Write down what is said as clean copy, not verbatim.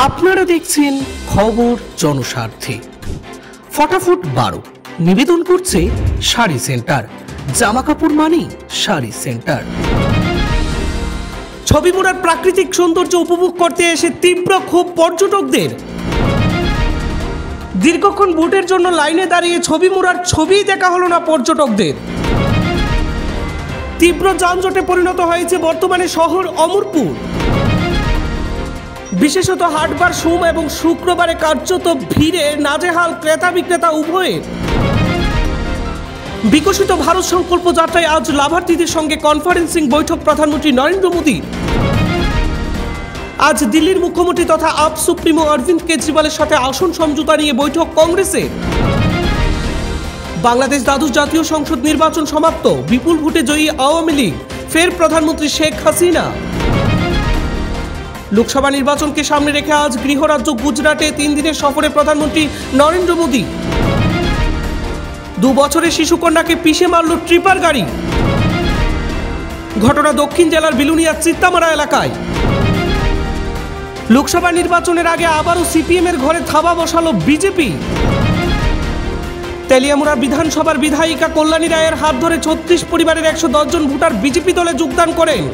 আপনারা দেখছেন খবর জনস্বার্থে। ফটাফট 12 নিবেদন করছে শাড়ি সেন্টার। জামা কাপড় মানেই শাড়ি সেন্টার। ছবিমুড়ার প্রাকৃতিক সৌন্দর্য উপভোগ করতে এসে তীব্র ক্ষোভ পর্যটকদের। দীর্ঘক্ষণ ভোটের জন্য লাইনে দাঁড়িয়ে ছবিমুড়ার ছবি দেখা হলো না পর্যটকদের। তীব্র যানজটে পরিণত হয়েছে বর্তমানে শহর অমরপুর। বিশেষত হাটবার সোম এবং শুক্রবারে কার্যত ভিড়ে নাজেহাল ক্রেতা বিক্রেতা উভয়ের। বিকশিত ভারত সংকল্প যাত্রায় আজ লাভার্থীদের সঙ্গে কনফারেন্সিং বৈঠক প্রধানমন্ত্রী নরেন্দ্র মোদী। আজ দিল্লির মুখ্যমন্ত্রী তথা আপ সুপ্রিমো অরবিন্দ কেজরিওয়ালের সাথে আসন সমঝোতা নিয়ে বৈঠক কংগ্রেসের। বাংলাদেশ দ্বাদশ জাতীয় সংসদ নির্বাচন সমাপ্ত, বিপুল ভোটে জয়ী আওয়ামী লীগ, ফের প্রধানমন্ত্রী শেখ হাসিনা। লোকসভা নির্বাচনকে সামনে রেখে আজ গৃহরাজ্য গুজরাটে 3 দিনের সফরে প্রধানমন্ত্রী নরেন্দ্র মোদী। 2 বছরের শিশুকন্যাকে পিষে মারল ট্রিপার গাড়ি। ঘটনা দক্ষিণ জেলার বিলুনিয়া চিত্তামারা এলাকায়। লোকসভা নির্বাচনের আগে আবারও সিপিএম এর ঘরে থাবা বসালো বিজেপি। তেলিয়ামুড়া বিধানসভার বিধায়িকা কল্যাণী রায়ের হাত ধরে 36 পরিবারের 110 জন ভোটার বিজেপি দলে যোগদান করেন।